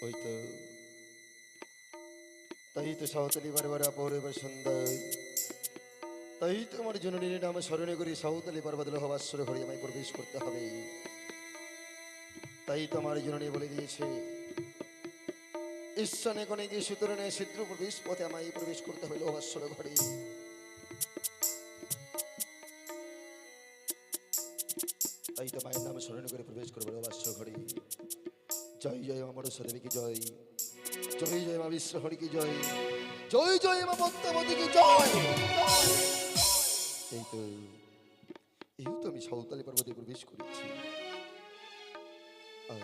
ওই তো তাই তো সাঁওতালি বারবার অপূর্ব সুন্দর, তাই তো আমার জননীর নাম স্মরণে করি সাঁওতালি পর্বত লোহবাস্বর ঘরে আমায় প্রবেশ করতে হবে। তাই তো আমার জননী বলে দিয়েছে, ঈশ্বরে কোনে গিয়ে সুতরণে শীঘ্র প্রবেশ পথে আমায় প্রবেশ করতে হবে লোহবাস্বর ঘরে। তাই তো মায়ের নাম স্মরণ করে প্রবেশ করবো লোহবাস্বর ঘরে। জয় জয় মা মনসা দেবী কি জয়, জয় জয় মা বিশ্বহরি কি জয়, জয় জয় মা পদ্মাবতী কি জয়। এই তো এই তো আমি সাঁওতালি পর্বতে প্রবেশ করেছি। আর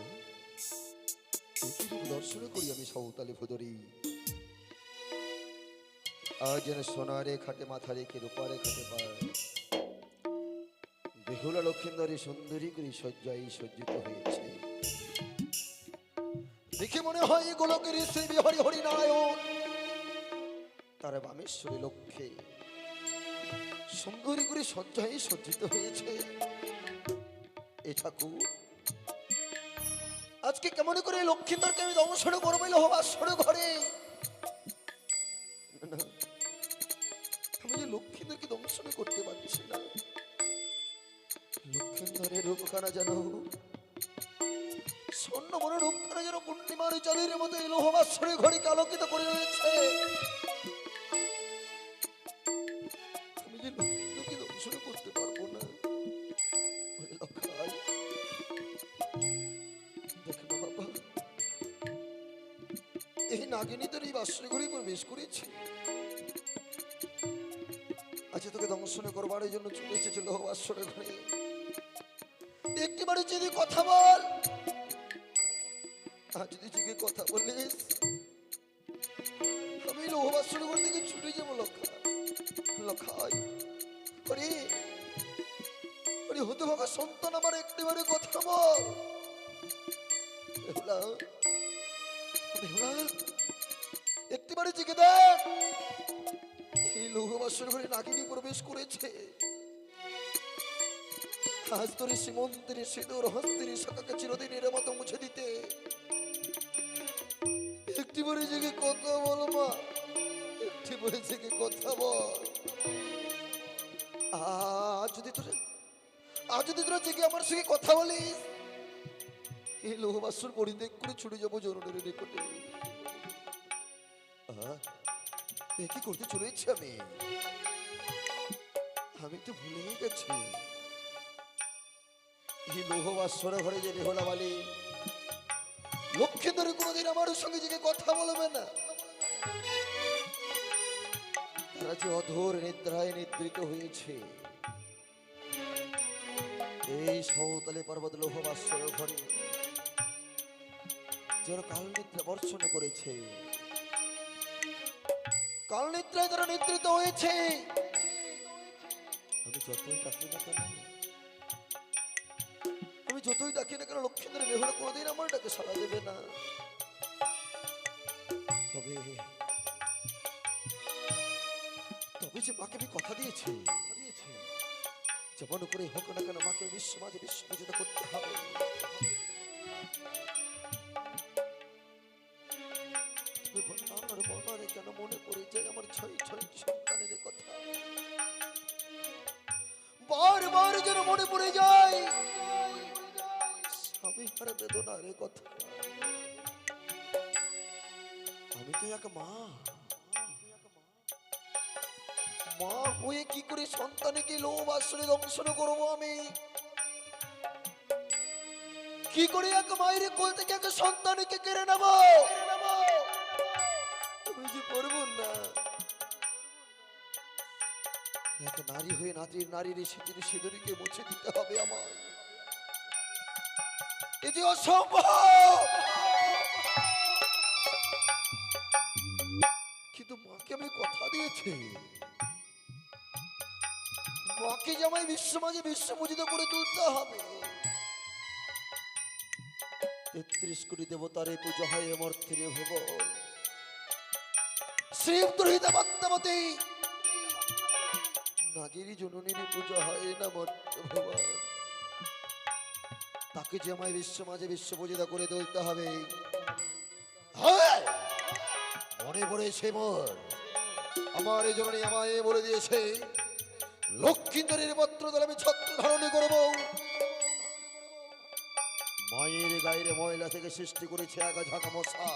দর্শন করি আমি সাঁওতালি ভুদরি। আজ যেন সোনারে খাটে মাথা রেখে রূপারে খাটে পায়, বেহুলা লক্ষিন্দরী সুন্দরী করে সজ্জায় সজ্জিত হয়েছে। দেখে মনে হয় গোলকের শ্রী বিহরি হরি নারায়ণ তার বামেশ্বরী লক্ষ্যে সুন্দরী করে সজ্জায় সজ্জিত হয়েছে। এ ঠাকুর আজকে কেমন করে লক্ষ্মীন্দরকে আমি দংশন করবো লোহবাস্বর ঘরে। না, আমি যে লক্ষ্মীন্দরকে দংশন করতে পারছি না। লক্ষ্মীন্দরের রূপখানা যেন স্বর্ণ মনে রূপখানা যেন পূর্ণিমার চাঁদের মতো এই লোহবাস্বর ঘড়িকে আলোকিত করে রয়েছে। আমি যে লক্ষ্মীন্দরকে দংশন করতে পারবো না। ওরে লক্ষাই, দেখ না বাবা, এই নাগিনী তোর এই বাস্বর ঘরে প্রবেশ করেছে। আজকে তোকে দংশন করবার জন্য চলে এসেছে লোহবাস্বর ঘরে। একটিবারে যদি কথা বল, আর যদি জিগে কথা বলিস আমি লোহবাস্বর ঘর থেকে ছুটে যাবো। লক্ষাই ওরে ওরে হতে ভাবা সন্তান আমার একটিবারে কথা বল। বেহুলা বেহুলা একটিবারে জিগে দেখ, এই লোহবাস্বর ঘরে নাগিনী প্রবেশ করেছে। আজ তোর সীমন্তের সিঁদুর হস্তের শাখাকে চিরদিনের মতো মুছে দিতে একটি বলে জেগে কথা বল মা, একটি বলে জেগে কথা বল। আজ যদি তোরা জেগে আমার সঙ্গে কথা বলিস, এই লোহবাস্বর পরিত্যাগ করে ছুটে যাবো জননের নিকটে। এ কি করতে চলেছি আমি তো ভুলেই গেছি। এই লোহবাস্বর ঘরে যে বেহুলা বালি লক্ষ্মীন্দরী কোনোদিন আমার সঙ্গে যে কথা বলবে না। তারা যে অধর নিদ্রায় নিদ্রিত হয়েছে এই সাঁওতালি পর্বত লোহবাস্বর ঘরে, যারা কাল নিদ্রা বর্ষণ করেছে, কাল নিদ্রায় তারা নিদ্রিত হয়েছে। আমি যতই ডাকি না কেন, আমি যতই ডাকি না কেন লক্ষ্মীন্দরী বেহুলা কোনোদিন আমার ডাকে সাড়া দেবে না। তবে তবে যে মাকে আমি কথা দিয়েছি, যেমন করে হোক না কেন মাকে বিশ্ব মাঝে বিশ্বপূজিত করতে হবে। আমার মনে কেন মনে পড়ে যায় আমার ছয় ছয় সন্তানের কথা, বারবার যেন মনে পড়ে যায় স্বামী হার বেদনার কথা। আমি তো এক মা, মা হয়ে কি করে সন্তানকে লোহবাস্বরে দংশন করবো? আমি কি করে এক মায়ের কোল থেকে এক সন্তানকে কেড়ে নেব? আমি যে পারবো না। এক নারী হয়ে নারীর সিঁদুর সিঁদুরীকে মুছে দিতে হবে আমার। এ যে অসম্ভব। কিন্তু মাকে আমি কথা দিয়েছি, মাকে যে আমায় বিশ্ব মাঝে বিশ্বপূজিত করে তুলতে হবে। ৩৩ কোটি দেবতারে পূজা হয় মর্থিরে ভুবন, শ্রীদুহিতা পদ্মাবতী নাগিনী জননীর পূজা হয় না মর্ত ভুবন। তাকে যে আমায় বিশ্ব মাঝে বিশ্বপূজিত করে তুলতে হবে। হ্যাঁ, মনে পড়েছে মোর, আমার এই জননী আমায় বলে দিয়েছে লক্ষ্মীন্দরের পত্র দলে আমি ছত্র ধারণ করব। মায়ের গায়ের ময়লা থেকে সৃষ্টি করেছে একা ঝাঁকা মশা।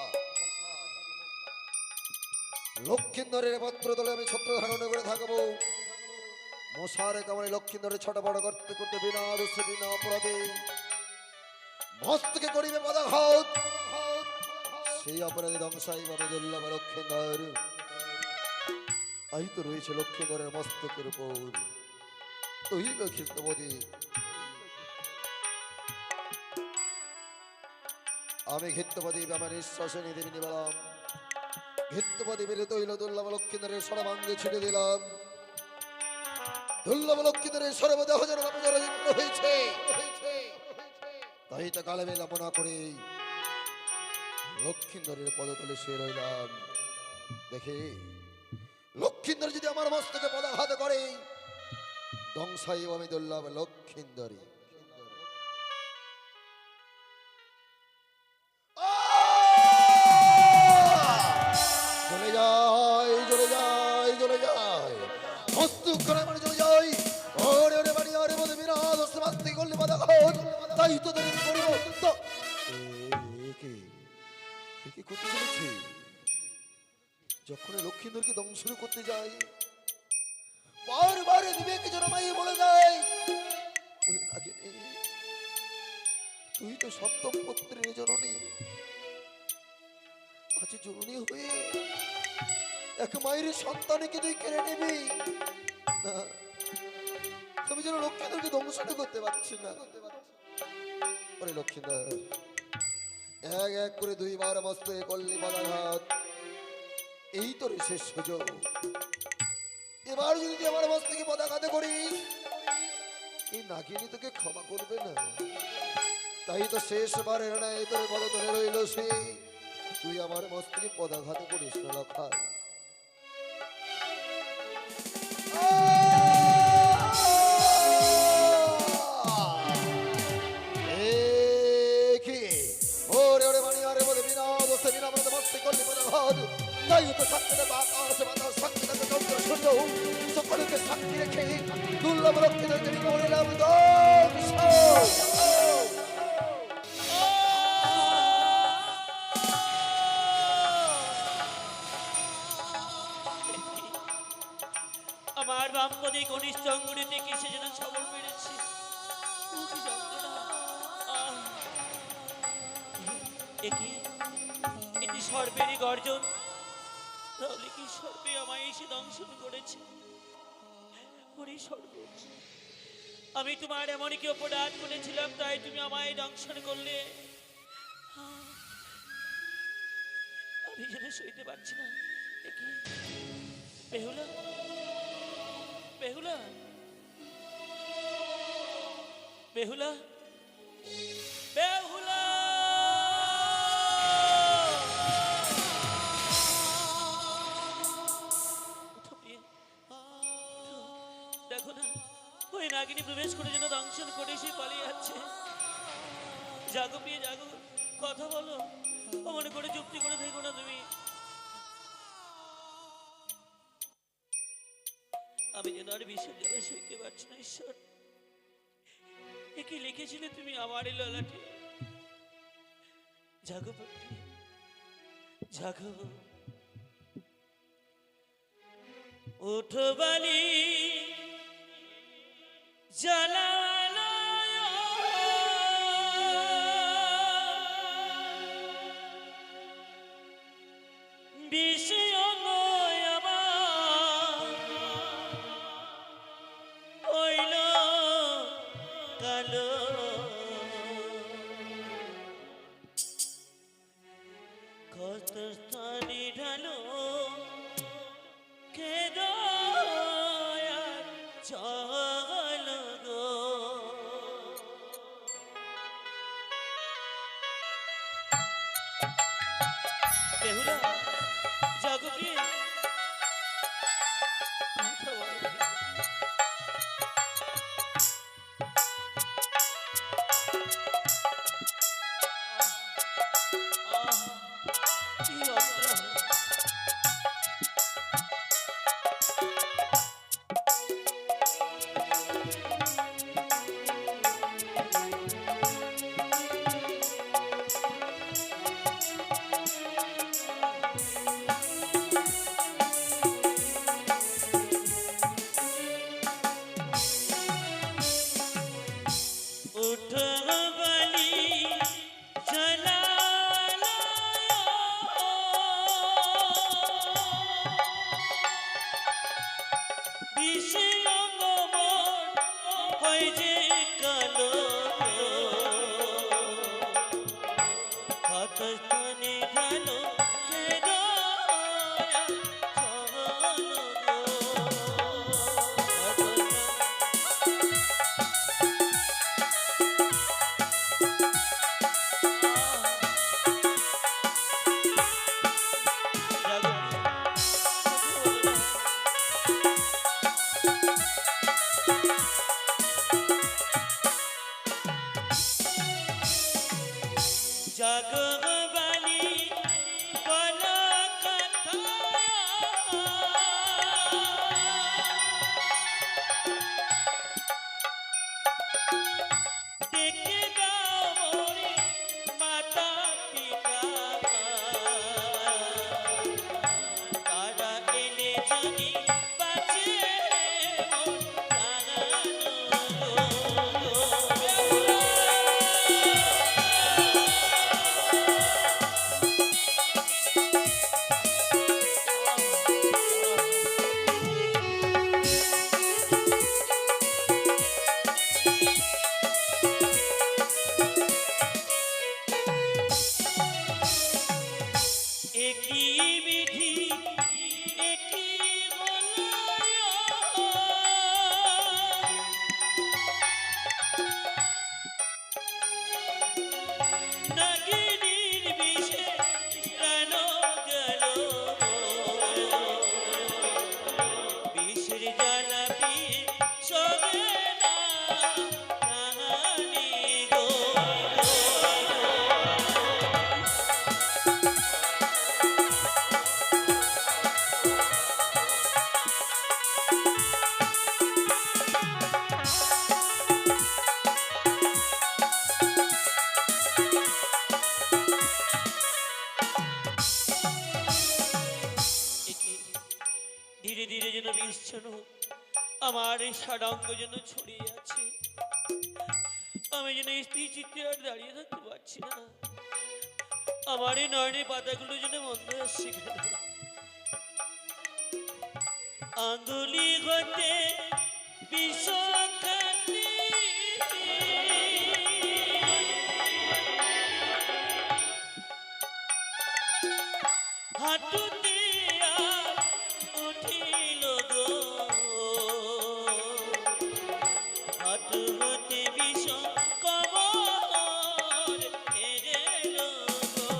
লক্ষ্মীন্দরের পত্র দলে আমি ছত্র ধারণ করে থাকবো। মশার কামড়ে লক্ষ্মীন্দরের ছোট বড় করতে করতে বিনা দোষে বিনা অপরাধে মস্তকে করিবে পদাঘাত। সেই অপরাধে ধ্বংসাই ভাবে দুর্লভ লক্ষ্মীন্দর আই তো রয়েছে লক্ষ্মীন্দরের মস্তকের উপর। তুই লক্ষ্মীন্দবতী, আমি ঘৃত্যপদীপ আমার নিঃশ্বাসে নিধি নিবালাম। ঘৃত্যপদীপের তৈল দুর্লভ লক্ষ্মীন্দরের সরবাঙ্গে ছিঁড়ে দিলাম। দুর্লভ লক্ষ্মীন্দরের সর্বদেহ যেন হয়েছে। তাই তো কালে বিলম্বনা করে লক্ষ্মীন্দরের পদতলে শুয়ে রইলাম। দেখে লক্ষ্মীন্দর যদি আমার মস্তকে পদাঘাত করে, ধ্বংসাই আমি দুর্লভ লক্ষ্মীন্দরী। চলে যায়, চলে যায়, চলে যায়, মস্তক করে মানে চলে যায়। ওরে ওরে বাড়ি ওরে বলে বিরাট অস্ত্র মাস্তি করলে পদাঘাত, তাই তো দেরি করিব। কি করতে চলেছে? যখন লক্ষ্মীন্দরকে ধ্বংস করতে যাই, বারবার বিবেক জনমাই বলে যায় তুই তো সপ্তম পুত্রের জননী, আজ জননী হয়ে এক মায়ের সন্তানকে তুই কেড়ে নিবি না। আমি যেন লক্ষ্মীন্দরকে ধ্বংস করতে পারছি না। ওরে লক্ষ্মীন্দর, এক এক করে দুইবার মস্তকে করলি পদাঘাত, এই তোর শেষ সুযোগ। এবার যদি তুই আমার মস্তকে পদাঘাত করিস, এই নাগিনী তোকে ক্ষমা করবে না। তাই তো শেষবারের নাই তোর পদ ধরে রইল সে, তুই আমার মস্তকে পদাঘাত করিস না লক্ষায়। ওরে ওরে বাণী আরে বলে বিনা দোষে বিনা মনে মস্তি করলি পদাঘাত, তাই তো সাক্ষী দেবে আকাশ বাতাস, সাক্ষী দেবে চন্দ্র সূর্য, সকলকে সাক্ষী রেখে দুর্লভ লক্ষ্মীদেরকে বলিলাম আমার বামপদে কনিষ্ঠ অঙ্গুলিতে কিসে যেন ছবল মেরেছে। এটি সর্বেরই গর্জন, তাহলে কি সর্বে আমায় এসে দংশন করেছে? সর্ব, আমি তোমার এমন কি অপরাধ করেছিলাম তাই তুমি আমায় দংশন করলে? আমি যেন সইতে পারছি না। বেহুলা, বেহুলা, বেহুলা, বেহুলা, দেখো না, ওই নাগিনী প্রবেশ করে যেন দংশন করে সে পালিয়ে যাচ্ছে। জাগো প্রিয়ে জাগো, কথা বলো, মনে করে যুক্তি করে থেকো না তুমি। আমি যেন আর বিষয় জ্বালা সইতে পারছি না। ঈশ্বর, কি লিখেছিলে তুমি আমার এই ললাটে? জাগো ভক্তি, জাগো, ওঠো বালি জ্বালালো, বিষয় নয় আমার হইল কালো। কত স্থানে ঢালো কেদো চল গো। বেহুলা, জাগো কত স্থানে গেল কে দয়া চলো গো। কত জাগো কথা বলো না। জাগো বালি বলো কথা, দেখে দাও মোরে মাতা পিতা, তারা এলে যদি বাঁচে মোর একই বিধি একই বলয়, নাগিনীর বিষে প্রাণ গেল, বিষের জ্বালা পিয়ে সবে না প্রাণী গো। একে ধীরে ধীরে যেন বিচ্ছন্ন আমার এই সাডাঙ্গ যেন ছড়িয়ে আছে, আমি যেন স্ত্রী চিত্রে আর দাঁড়িয়ে থাকতে পারছি না, আমার এই নয়নের পাতাগুলো যেন বন্ধ আসছে কেন। আঙ্গুলি হতে বিষখানি হাঁটুতে আর উঠিল গো, হাঁটু হতে বিষ কমর এগেল গো।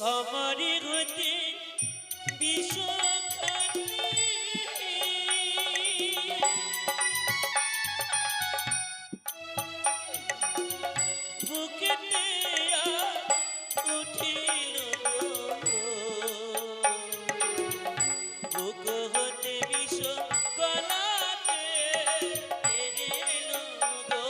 কমরি হতে বিষখানি বুকেতে আর উঠিল গো, বুক হতে বিষ গলাতে এলো গো।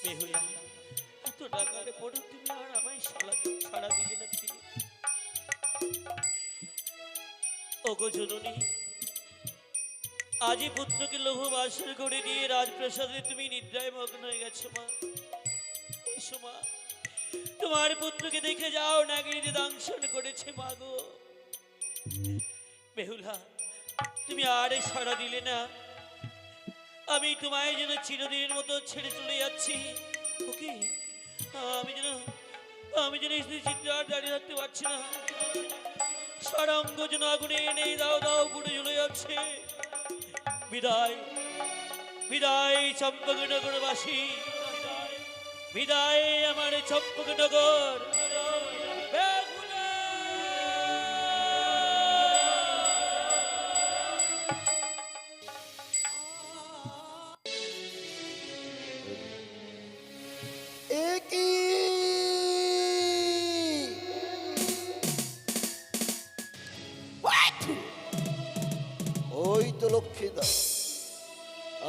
বেহুলা, এত টাকার পড়ো তুমি আর আমায় সাড়া দিলে না ফিরে। ওগো জননী, আজই পুত্রকে লৌহ বাসর করে দিয়ে রাজপ্রাসাদে তুমি নিদ্রায় মগ্ন হয়ে গেছো মা। এসো মা, তোমার পুত্রকে দেখে যাও, নাগিনীতে দংশন করেছে মা গো। বেহুলা, তুমি আর সাড়া দিলে না, আমি তোমায় যেন চিরদিনের মতো ছেড়ে চলে যাচ্ছি। ওকে, আমি যেন স্ত্রী চিত্র আর দাঁড়িয়ে থাকতে পারছি না, সারা অঙ্গ যেন আগুনে এনে দাও দাও পুড়ে জ্বলে যাচ্ছে। বিদায় বিদায় চম্পকনগরবাসী, বিদায় আমার চম্পকনগর। একই ওই তো লক্ষ্মীদা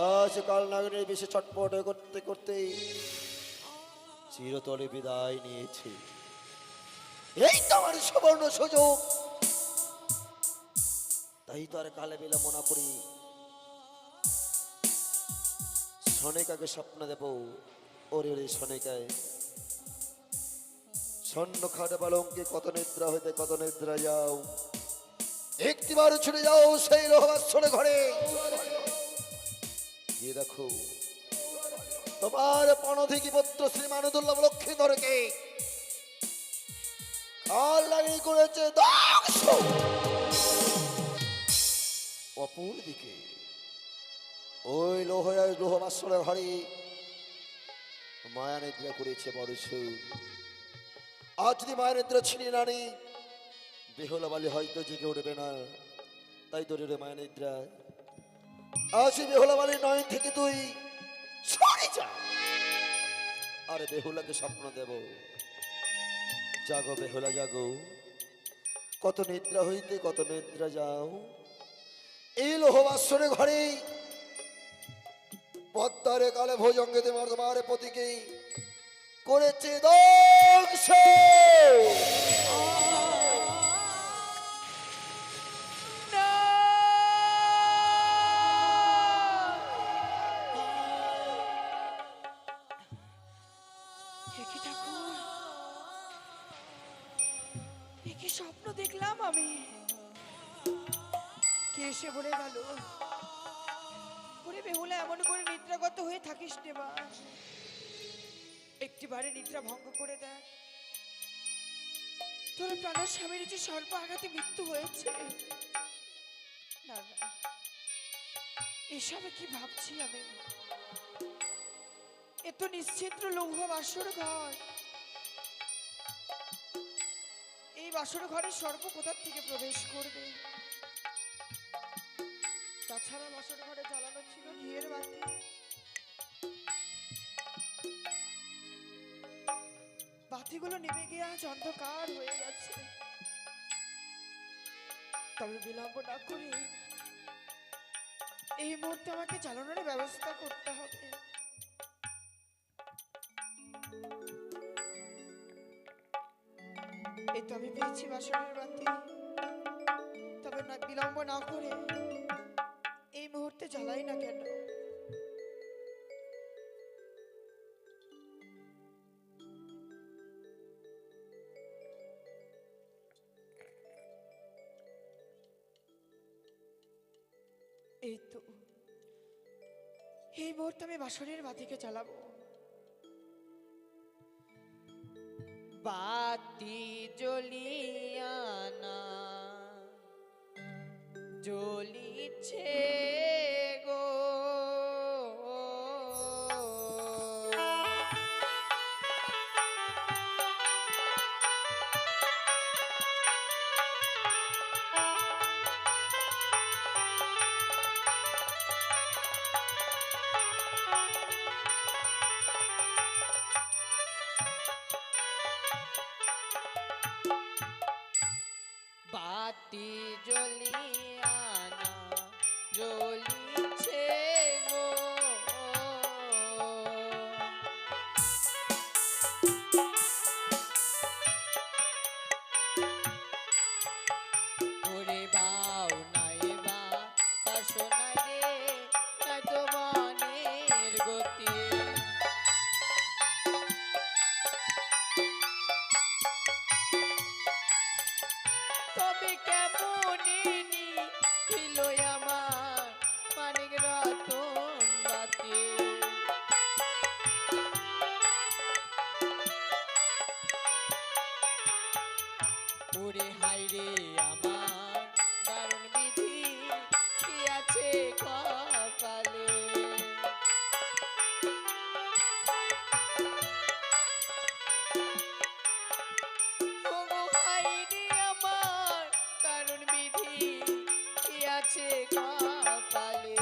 আজ কাল নাগরের বেশি ছটপট করতে করতে চিরতরে বিদায় নিয়েছে। এই তো আমার সুবর্ণ সুযোগ, তাই তো আর কালে বিলম্ব না করি সনেকাকে স্বপ্ন দেব। ওরে ওরে সনেকায় স্বর্ণ খাটে পালঙ্কে কত নিদ্রা হইতে কত নিদ্রা যাও, একটিবার ছুটে যাও সেই রহস্যরে ঘরে গিয়ে দেখো তোমার পণধিকি পুত্র শ্রীমান দুর্লভ লক্ষ্মীধরকে কাল লাগিয়ে করেছে ধ্বংস। অপর দিকে ওই লোহবাসরে ঘরে মায়া নিদ্রা করেছে বড় সুর। আজ যদি মায়া নিদ্রা ছিনিয়ে নানি বেহুলা বালি হয়তো জেগে উঠবে না, তাই তোর মায়া নিদ্রা আজ বেহুলা বালি নয় থেকে তুই সরে যা। আরে বেহুলাকে স্বপ্ন দেব, জাগো বেহুলা জাগো, কত নিদ্রা হইতে কত নিদ্রা যাও। এই লোহবাসরে ঘরে পদ্মারে কালে ভোজঙ্গে তোমার পতিকে করেছে ধ্বংস। কি স্বপ্ন দেখলাম আমি? কে এসে বলে গেল ওরে বেহুলা এমন করে নিদ্রাগত হয়ে থাকিস নে মা, একটিবারে নিদ্রা ভঙ্গ করে দেখ, তোর প্রাণের স্বামীর যে স্বল্প আঘাতে মৃত্যু হয়েছে। না না, এসবে কি ভাবছি আমি? এ তো নিশ্চিত্র লৌহ বাসর ঘর। এই বাসর ঘরে সর্প কোথার থেকে প্রবেশ করবে? তাছাড়া বাসর ঘরে জ্বালানো ছিল ঘিয়ের বাতি। বাতিগুলো নেমে গিয়ে আজ অন্ধকার হয়ে গেছে। তবে বিলম্ব না করে এই মুহূর্তে আমাকে জ্বালানোর ব্যবস্থা করতে হবে। এই তো আমি পেয়েছি বাসনের বাতি, তবে না বিলম্ব না করে এই মুহূর্তে জ্বালাই না কেন? এই তো এই মুহূর্তে আমি বাসনের বাতিকে জ্বালাবো। বাতি জ্বলিয়া না জ্বলিছে গো, বাতি জ্বলিয়া না জ্বলিছে গো, ওরে বাও নাই বা বাসনায় রে এত বনের গতি, তবে কেমনি ছিল আমার মানিক রতন বাতি, ওরে হাইরে আমার দারুণ বিধি কি আছে কপালে, ওগো হাইরে আমার দারুণ বিধি কি আছে কপালে,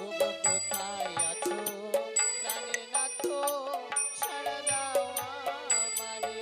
ওগো কোথায় আছো প্রাণের নাথ, সাড়া দাও আমারে।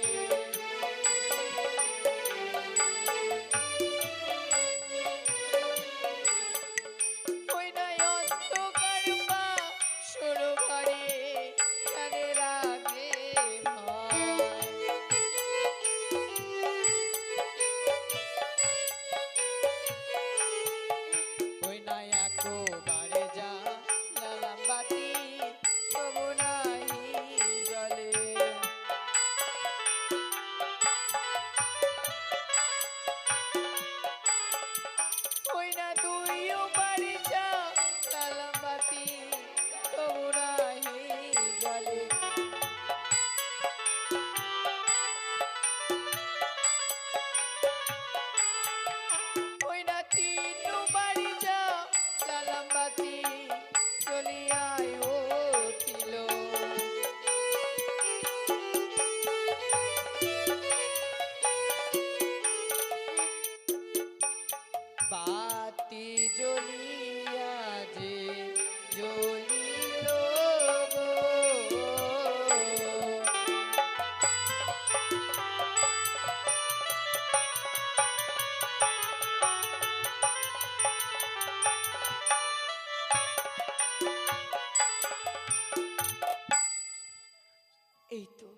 এই তো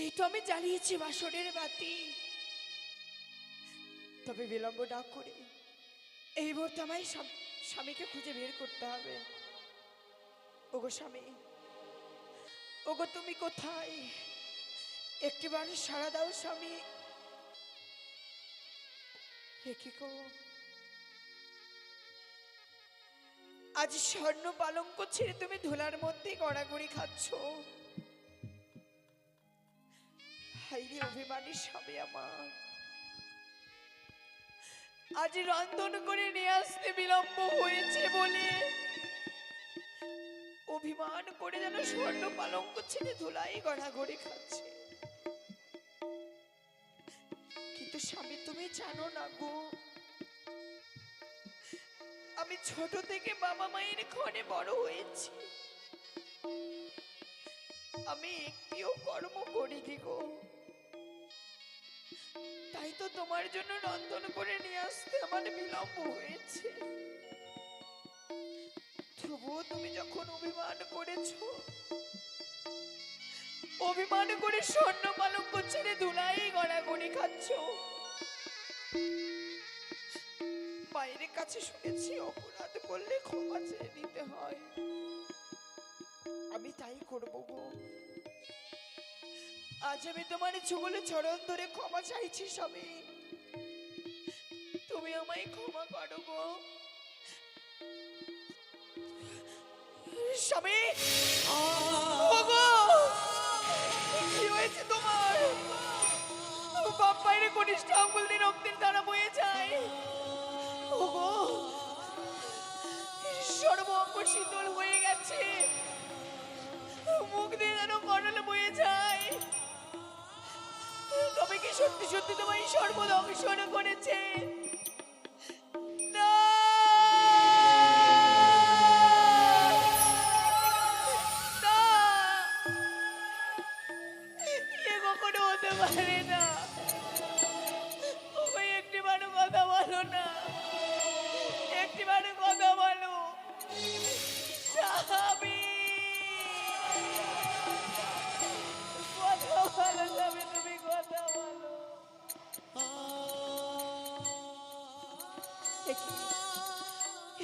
এই তো আমি জ্বালিয়েছি বাসনের বাতি, তবে বিলম্ব না করে এই মুহূর্তে আমায় স্বামীকে খুঁজে বের করতে হবে। ওগো স্বামী, ওগো তুমি কোথায়? একটিবার সাড়া দাও স্বামী। কি গো, আজ স্বর্ণ পালঙ্ক ছেড়ে তুমি ধুলার মধ্যে গড়াগড়ি খাচ্ছ। হাইরে অভিমানী স্বামী আমার, আজ রন্ধন করে নিয়ে আসতে বিলম্ব হয়েছে বলে অভিমান করে যেন স্বর্ণ পালঙ্ক ছেড়ে ধুলাই গড়াগড়ি খাচ্ছে। কিন্তু স্বামী তুমি জানো না গো, আমি ছোট থেকে বাবা মায়ের ঘরে বড় হয়েছি, আমি একটিও কর্ম করিনি গো। তাই তো তোমার জন্য রন্ধন করে নিয়ে আসতে আমার বিলম্ব হয়েছে। তবুও তুমি যখন অভিমান করেছো, অভিমান করে স্বর্ণ পালঙ্ক ছেড়ে ধুলাই গড়াগড়ি খাচ্ছ, মায়ের কাছে শুনেছি অপরাধ করলে ক্ষমা চেয়ে নিতে হয়। আমি তাই করবো গো। আজ আমি তোমার যুগলে চরণ ধরে ক্ষমা চাইছি স্বামী, তুমি আমায় ক্ষমা করো গো স্বামী। ওগো, কি হয়েছে তোমার? বাপ বাইরে কনিষ্ঠ আঙ্গুল দিয়ে রক্তের ধারা বয়ে যায়। ওগো, সর্ব অঙ্গ শীতল হয়ে গেছে, মুখ দিয়ে যেন কনল বয়ে যায়। তবে কি সত্যি সত্যি তোমায় সর্বদংশন করেছে? না, না, এ কখনো হতে পারে না। ওই একটিবারও কথা বলো না, একটিবারও কথা বলো স্বামী, কথা বলো স্বামী, তুমি কথা বলো।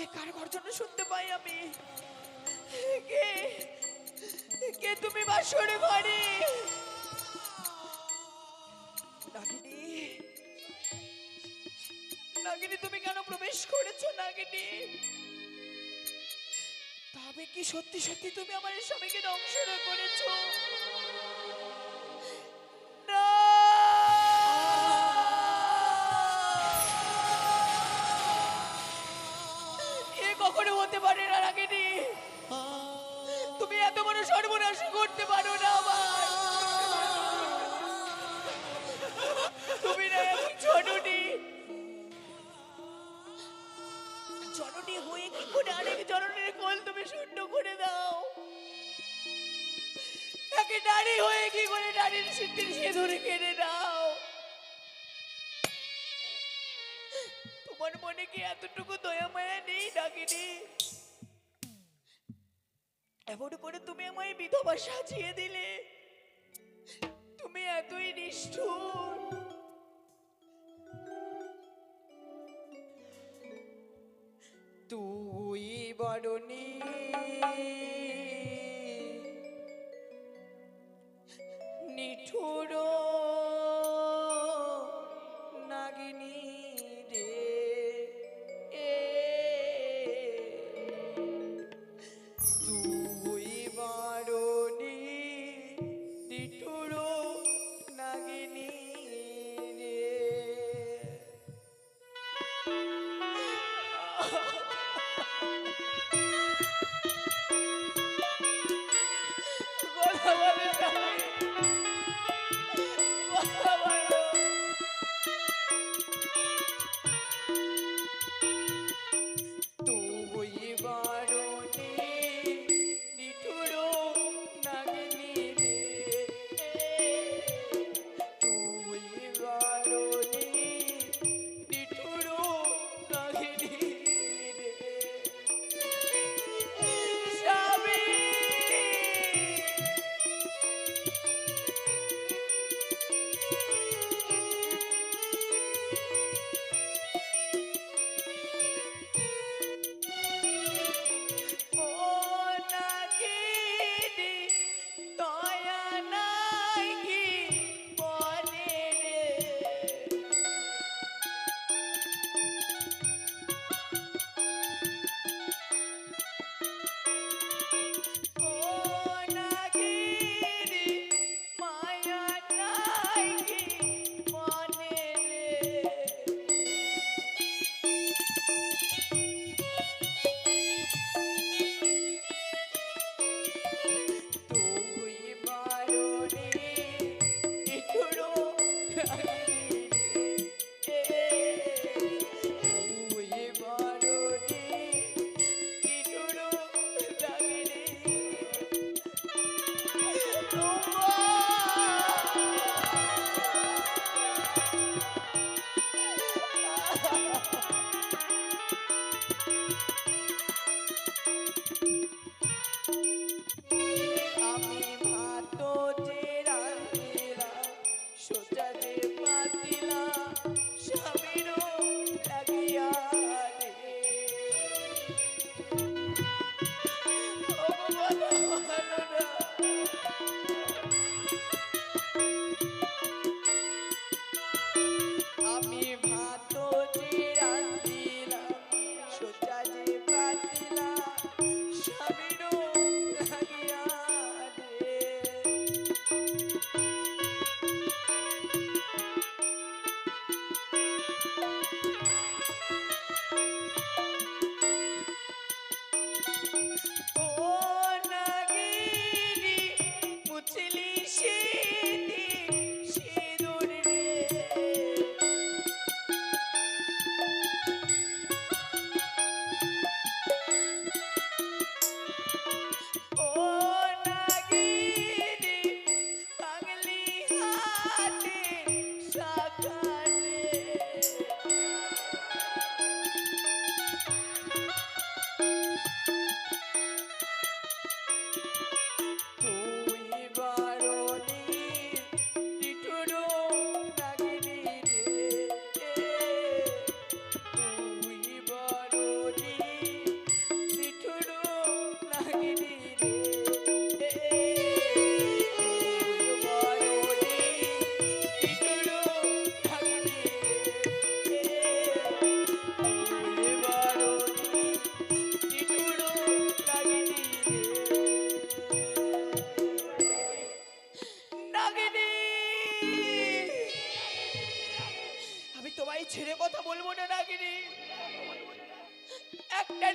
এ কার গর্জন শুনতে পাই আমি? কে কে তুমি বাসর ঘরে? নাগিনী, নাগিনী তুমি কেন প্রবেশ করেছো নাগিনী? তবে কি সত্যি সত্যি তুমি আমার স্বামীকে দংশন করেছো? না, এ কখনো হতে পারে না নাগিনী, তুমি এত বড় সর্বনাশ করতে পারো না আমার। তুমি না এখন জননী, জননী হয়ে কি করে আরেক জননীর কোল তুমি শূন্য করে দাও? তাকে নারী হয়ে কি করে নারীর সিদ্ধির সিঁদুর কেড়ে দাও? তোমার মনে কি এতটুকু দয়া মায়া নেই নাগিনী? এমন করে তুমি আমায় বিধবা সাজিয়ে দিলে, তুমি এতই নিষ্ঠুর। তুই বরণী নিঠুর নাগিনী রে, তুই বরণী নিঠুর নাগিনী রে। কথা বলে স্বামী, কথা বলো। তুই বরণী নিঠুর নাগিনী রে, তুই বরণী নিঠুর নাগিনী রে। স্বামী,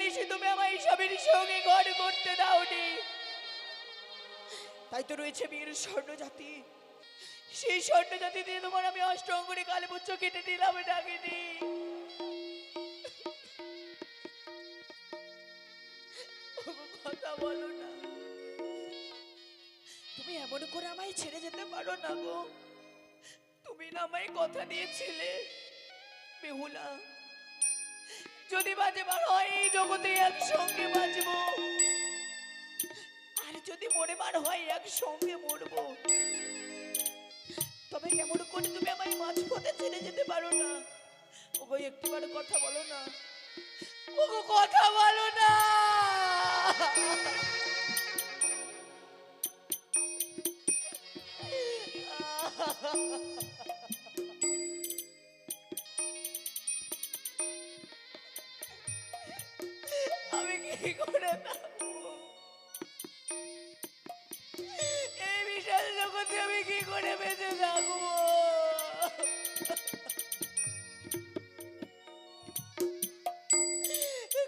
এসে তুমি আমার স্বামীর সঙ্গে ঘর করতে দাওনি, তাই তো রয়েছে বীর স্বর্ণ জাতি। সেই স্বর্ণ জাতি দিয়ে তোমার আমি অষ্টঙ্গরে কালে পুচ্ছ কেটে দিলাম ডাকিনি। কথা বলো না, তুমি এমন করে আমায় ছেড়ে যেতে পারো না গো। তুমি না আমায় কথা দিয়েছিলে বেহুলা, যদি বাঁচবার হয় এই জগতে একসঙ্গে বাঁচবো, আর যদি মরবার হয় একসঙ্গে মরবো। তবে কেমন করে তুমি আমায় মাঝপথে ছেড়ে যেতে পারো না? ওগো একটিবার কথা বলো না, ওগো কথা বলো না। আমি কি করে থাকবো এই বিশাল জগতে? আমি কি করে বেঁচে থাকবো?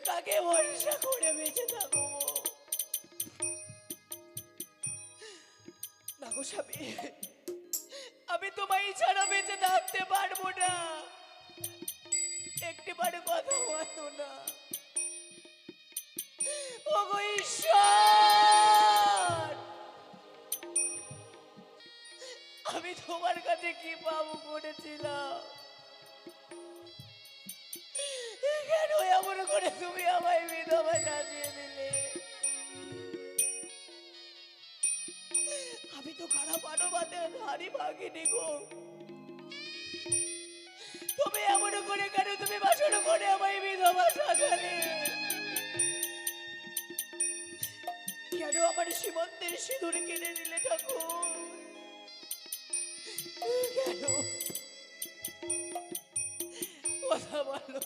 কাকে ভরসা করে বেঁচে থাকবো? না গো স্বামী, আমি তোমায় ছাড়া বেঁচে থাকতে পারবো না। একটিবার কথা বলো না। ওগো ঈশ্বর, আমি তোমার কাছে কি পাবো করেছিলাম? কেন এমন করে তুমি আমায় বিধবা সাজিয়ে দিলে? আমি তো খারাপ মানবাদের হারি ভাগিনি গো। তুমি এমন করে কেন তুমি বাসন করে আমায় বিধবা সাজালে? কেন আমার সীমন্তের সিঁদুর কিনে নিলে ঠাকুর? কেন? কথা বলো।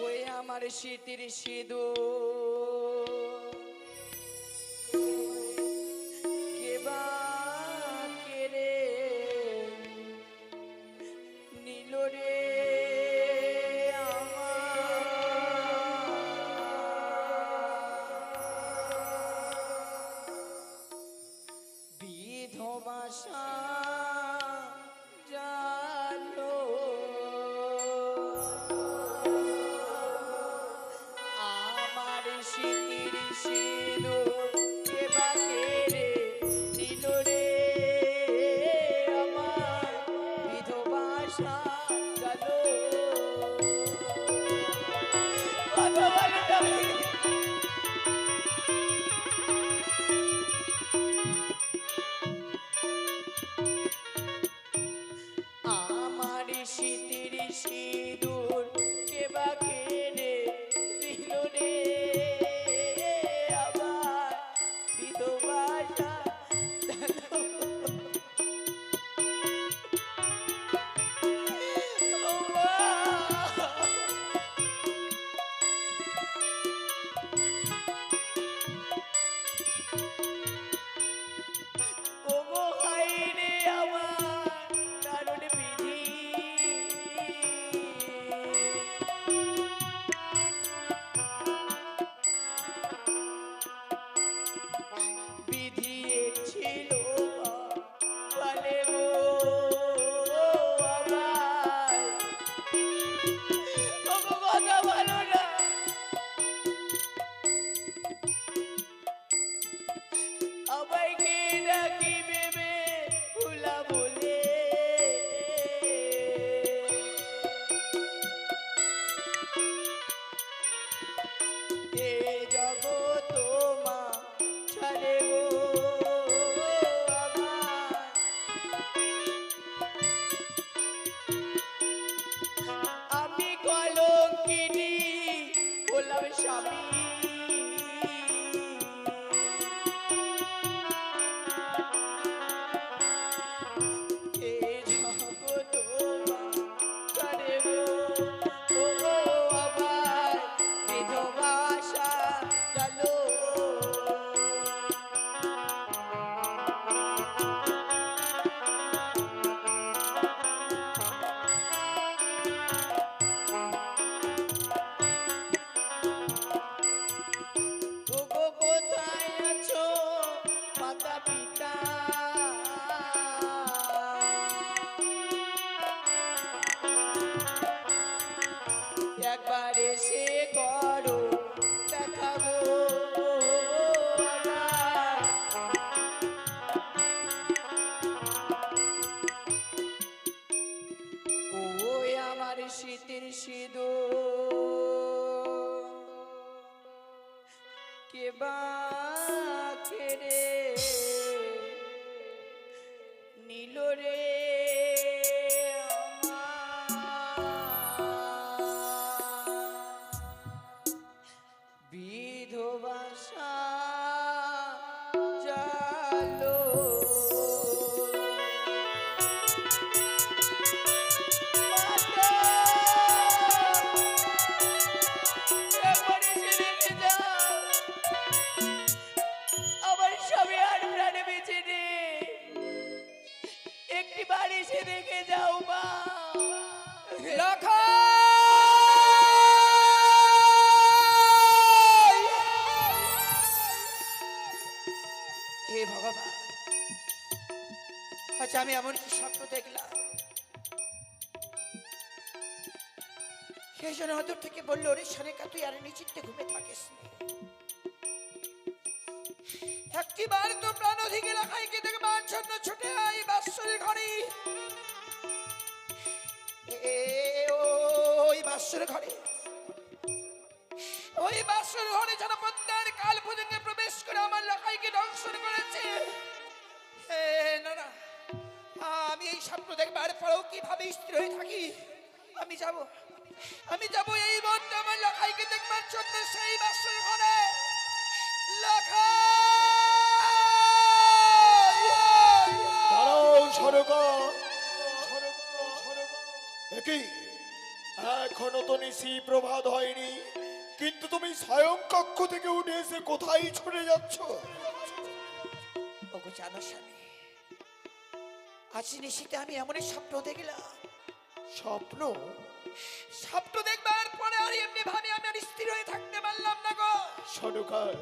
ওই আমার শীতের সিঁদুর কে বা কেড়ে নিল রে বিধবা সাজালো আমার শীতের সিঁদুর কে বা কেড়ে নিল রে আমার বিধবা সাজালো। কথা বলো না। আমার শীতের সিঁদুর কে বা কেড়ে দিল রে আমার বিধবা সাজালো। ও মা, ওগো হায় রে আমার দারুণ বিধি। বিধি ছিল বলে গো আমার। ওগো কথা বলো না। আমায় কে ডাকিবে বেহুলা বলে? এ জগৎ মা ছাড়ে গো আমার। আমি কলঙ্কিনী হলাম স্বামী। এ জগৎ মা ছাড়ে গো আমার বিধবা সাজালো। একবার এসে করো দেখাবো ওই আমার শীতের সিঁদুর কে বা রে নীল রে বিধবাসা জালো মাতা, একবার এসে দেখে যাও, আমার স্বামী আর প্রাণে বেঁচে নেই। একটি বার এসে দেখে যাও মা। হে ভগবান, আজ আমি এমন কি স্বপ্ন দেখলাম। সেই জন্য অদূর থেকে বললো, ওরে সরেকা তুই আর নিশ্চিন্তে ঘুমে থাকিস নে। একটিবার তোমরা নদী এলাকায় দেখবার জন্য ছুটে আই বাৎসরের ঘরে। ওই বাৎসর ঘরে, ওই বাৎসর ঘরে যেন পদ্মার কাল পর্যন্ত প্রবেশ করে আমার লাখাইকে দংশন করেছে। না না, আমি এই স্বপ্ন দেখবার পরেও কিভাবে স্থির হয়ে থাকি। আমি যাব এই মুহূর্তে আমার লাখাইকে দেখবার জন্য সেই বাৎসর ঘরে। দাঁড়াও সরকা, একই এখনো তো নিশি প্রভাত হয়নি, কিন্তু তুমি স্বয়ং কক্ষ থেকে উঠে এসে কোথায় ছুটে যাচ্ছ? ওগো জানো স্বামী, আজ নিশিতে আমি এমন স্বপ্ন দেখলাম। স্বপ্ন? স্বপ্ন দেখবার পরে আর এমনি ভাবে আমি আর স্থির হয়ে থাকতে পারলাম না গো। সরকার,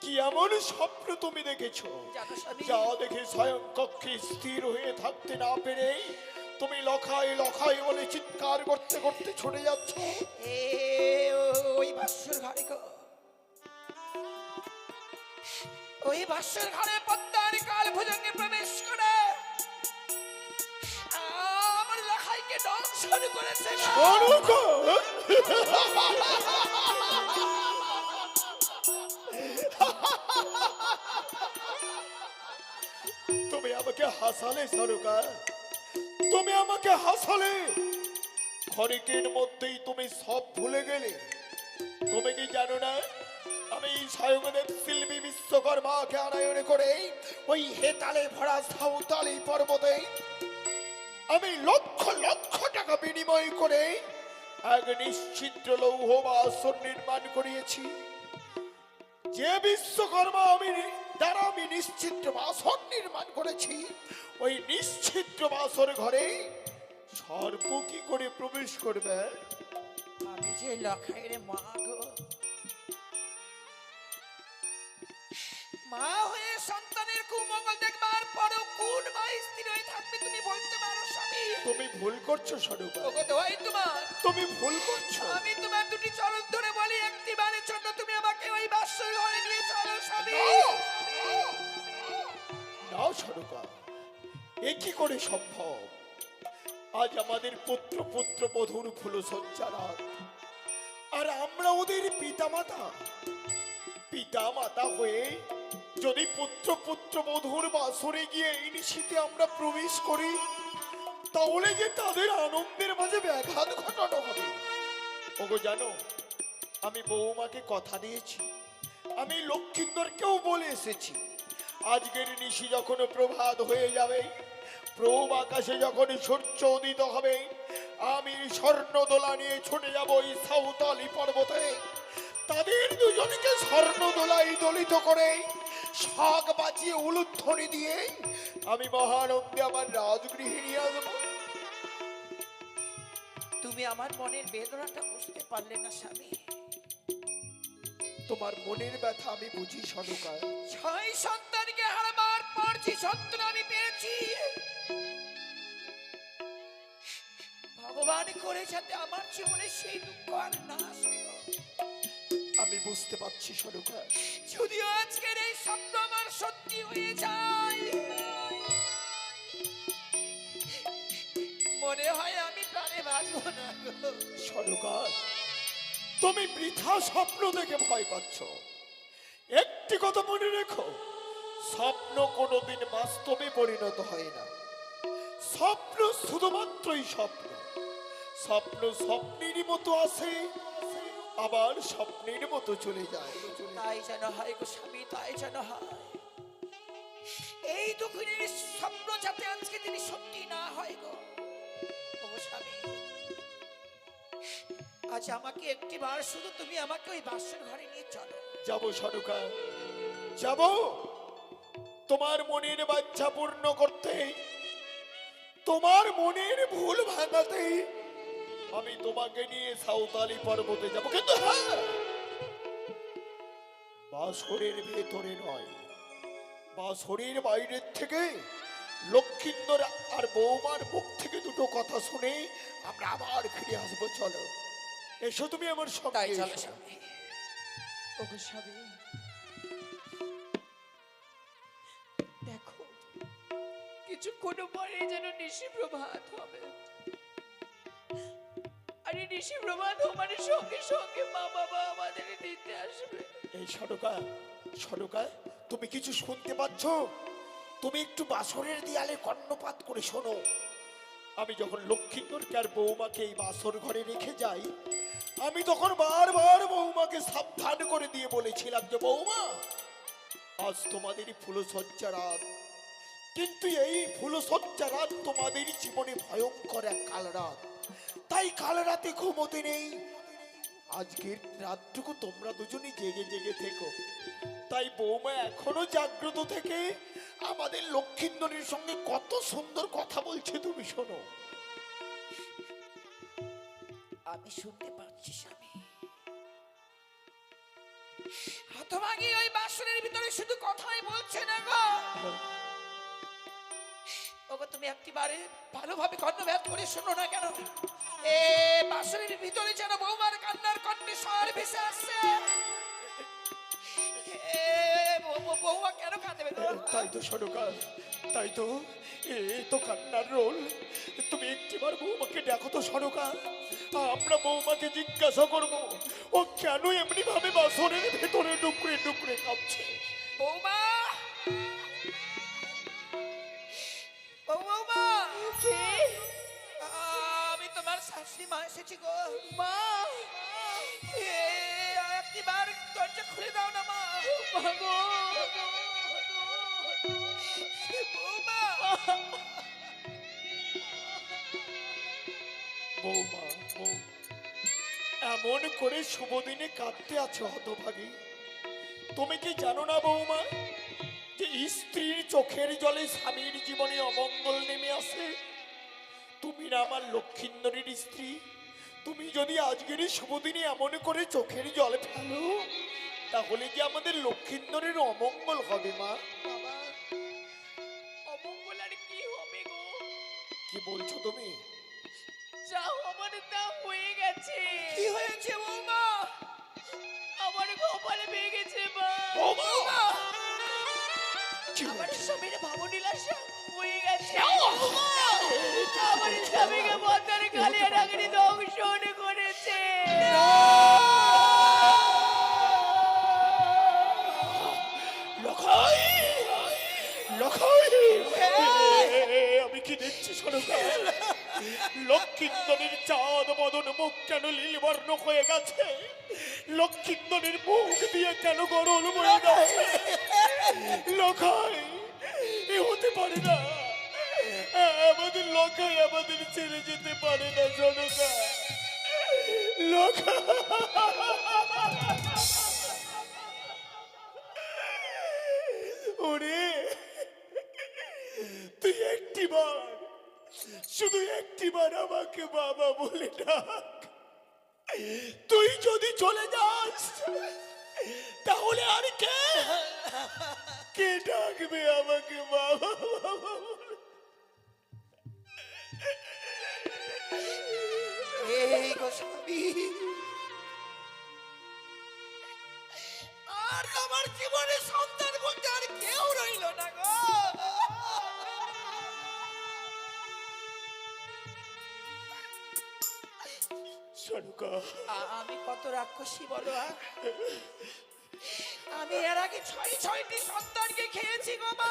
কি এমন স্বপ্ন তুমি দেখেছো জানো স্বামী, যা দেখে স্বয়ং কক্ষে স্থির হয়ে থাকতে না পেরে তুমি লখাই লখাই বলে চিৎকার করতে করতে ছুটে যাচ্ছ? ওই বাসর ঘরে গো, ওই বাসর ঘরে পদ্মার কাল ভুজঙ্গে প্রবেশ করে আমার লাখাইকে দংশন করেছে। তুমি আমাকে হাসালে সরকার, তুমি আমাকে হাসালে। ক্ষণিকের মধ্যেই তুমি সব ভুলে গেলে। তুমি কি জানো না, আমি স্বয়ংদেব শিল্পী বিশ্বকর্মাকে আনায়ন করে ওই হেতালে ভরা সাঁওতালি পর্বতে আমি লক্ষ লক্ষ টাকা বিনিময় করে এক নিশ্চিত্র লৌহ বাসন নির্মাণ করিয়েছি। যে বিশ্বকর্মা দ্বারা আমি নিশ্চিত্র বাসন নির্মাণ করেছি, ওই নিশ্চিত্র বাসর ঘরে সর্প কি করে প্রবেশ করবে? আমি যে লখাইরে মা গো, মা হয়ে সন্তানের কুমঙ্গল দেখবার পরও কোন মা স্থির হয়ে থাকবে তুমি বলতে পারো স্বামী? তুমি ভুল করছো সরকার, ওগো দোহাই তোমার, তুমি ভুল করছো। আমি তোমার দুটি চরণ ধরে বলি, একটি বারের জন্য তুমি আমাকে ওই বাসর ঘরে নিয়ে চলো স্বামী। না সরকার, এ কি করে সম্ভব? আজ আমাদের পুত্র পুত্র বধূর ফুলসজ্জা রাত, আর আমরা ওদের পিতামাতা। পিতামাতা হয়ে যদি পুত্র পুত্র বধূর বাসরে গিয়ে এই নিশীতে আমরা প্রবেশ করি, তাহলে যে তাদের আনন্দের মাঝে ব্যাঘাত ঘটানো হবে। ওগো জানো, আমি বৌমাকে কথা দিয়েছি, আমি লক্ষ্মীন্দরকেও বলে এসেছি, আজকের নিশি যখন প্রভাত হয়ে যাবে, প্রভ আকাশে যখন সূর্য উদিত হবে, আমি স্বর্ণ দোলা নিয়ে ছুটে যাব ওই সাঁওতালি পর্বতে। তাদের দুজনকে স্বর্ণ দোলাই দলিত করে শাক বাজিয়ে উলুধ্বনি দিয়ে আমি মহানন্দে আমার রাজগৃহে নিয়ে আসবো। তুমি আমার মনের বেদনাটা বুঝতে পারলে না স্বামী। তোমার মনের ব্যথা আমি বুঝি সনকা। 6 সন্তানকে হারাবার পর যে সন্তান আমি পেয়েছি, ভগবান করে যাতে আমার জীবনে সেই দুঃখ আর না আসে গো। আমি বুঝতে পারছি সরুকা, যদিও আজকের এই স্বপ্ন আমার সত্যি হয়ে যায়, মনে হয় আমি প্রাণে বাঁচবো না গো। সরুকা, তুমি বৃথা স্বপ্ন দেখে ভয় পাচ্ছ। একটি কথা মনে রেখো, স্বপ্ন কোনোদিন বাস্তবে পরিণত হয় না। স্বপ্ন শুধুমাত্রই স্বপ্ন। স্বপ্ন স্বপ্নেরই মতো আসে, আবার স্বপ্নের মতো চলে যায়। তাই যেন হয় গো স্বামী, তাই যেন হয়। এই দুঃখের স্বপ্ন যাতে আজকে তিনি সত্যি না হয় গো। ও স্বামী, আজ আমাকে একটিবার শুধু তুমি আমাকে ওই বাসর ঘরে নিয়ে চলো। যাব সরুকা, যাব। তোমার মনের বাচ্চা পূর্ণ করতে, তোমার মনের ভুল ভাঙাতে আমি তোমাকে নিয়ে সাঁওতালি পর্বতে যাব। কিন্তু হ্যাঁ, বাসরের ভেতরে নয়, বাসরের বাইরের থেকে লক্ষ্মীন্দর আর বৌমার মুখ থেকে দুটো কথা শুনে আমরা আবার ফিরে আসবো। চলো, এসো তুমি আমার সঙ্গে। তাই চলো এসো। স্বামী। ও গো স্বামী, দেখো কিছুক্ষণ পরে যেন নিশি প্রভাত হবে, আর এই নিশি প্রভাত হবার সঙ্গে সঙ্গে মা বাবা আমাদের নিতে আসবে। এই সরুকা, সরুকা, তুমি কিছু শুনতে পাচ্ছ? তুমি একটু বাসরের দেয়ালে কর্ণপাত করে শোনো। আমি যখন লক্ষ্মীন্দরকে আর বৌমাকে এই বাসর ঘরে রেখে যাই, আমি তখন বারবার বৌমাকে সাবধান করে দিয়ে বলেছিলাম যে বৌমা, আজ তোমাদেরই ফুলসজ্জা রাত, কিন্তু এই ফুলসজ্জা রাত তোমাদের জীবনে ভয়ঙ্কর এক কাল রাত। তাই কাল রাতে ঘুমোতে নেই, আজকের রাতটুকু তোমরা দুজনই জেগে জেগে থেকো। তাই বৌমা এখনো জাগ্রত থেকে আমাদের লক্ষ্মীন্দরের সঙ্গে কত সুন্দর কথা বলছে, তুমি শোনো। আমি শুনতে পাচ্ছি স্বামী। হতভাগী ওই বাসনের ভিতরে শুধু কথাই বলছে না গো। ওগো তুমি একটিবারে ভালোভাবে কর্ণপাত করে শোনো না কেন? এ বাসনের ভিতরে যেন বৌমার কান্নার কণ্ঠে স্বর ভেসে আসছে। বৌমা কেন কাঁদবে গো? তাই তো সরুকা, তাই তো, এই তো কান্নার রোল। তুমি একটিবার বৌমাকে দেখো তো সরুকা, আমরা বৌমাকে জিজ্ঞাসা করব ও কেন এমনি ভাবে বাসনের ভেতরে ডুকরে ডুকরে কাঁপছে। বৌমা, ও বৌমা, আমি তোমার শাশুড়ি মা এসেছি গো। মা, একটিবার দরজা খুলে দাও না মা। গো বৌমা, বৌমা, এমন করে শুভ দিনে কাঁদতে আছো হতভাগী? তুমি কি জানো না বৌমা, যে স্ত্রীর চোখের জলে স্বামীর জীবনে অমঙ্গল নেমে আসে? তুমি না আমার লক্ষ্মীন্দরের স্ত্রী, তুমি যদি আজকের শুভ দিনে এমন করে চোখের জল ফেলো, তাহলে কি আমাদের লক্ষ্মীন্দরের অমঙ্গল হবে মা? বাবা, অমঙ্গল আর কি হবে গো? কি বলছো তুমি? যা হবার তা হয়ে গেছে। কি হয়েছে বৌমা? আমার কপালে পেয়ে গেছে মা। বৌমা! কি আমার হয়েছে? স্বামীর ভাবনীলাসা হয়ে গেছে। আমার স্বামীকে বন্ধার কালিয়া ডাকনি দংশন করেছে। লখাই! লখাই! আমি কি দেখছি সরুকা? লক্ষ্মীন্দরের চাঁদ বদন মুখ কেন লীলবর্ণ হয়ে গেছে? লক্ষ্মীন্দরের মুখ দিয়ে কেন গরল বয়ে গেছে? লখাই, এ হতে পারে না। আমাদের লখাই আমাদের ছেড়ে যেতে পারে না সরুকা। লখাই, ওরে, তুই একটিবার, শুধু একটিবার আমাকে বাবা বলে ডাক। তুই যদি চলে যাস, তাহলে আর কে ডাকবে আমাকে বাবা বাবা বলে? নেই গো স্বামী, আর আমার জীবনে সন্তান বলতে আর কেউ রইল না গো। সনুকা, আমি কত রাক্ষসী বলো? আমি এর আগে ছয়টি সন্তানকে খেয়েছি গো মা।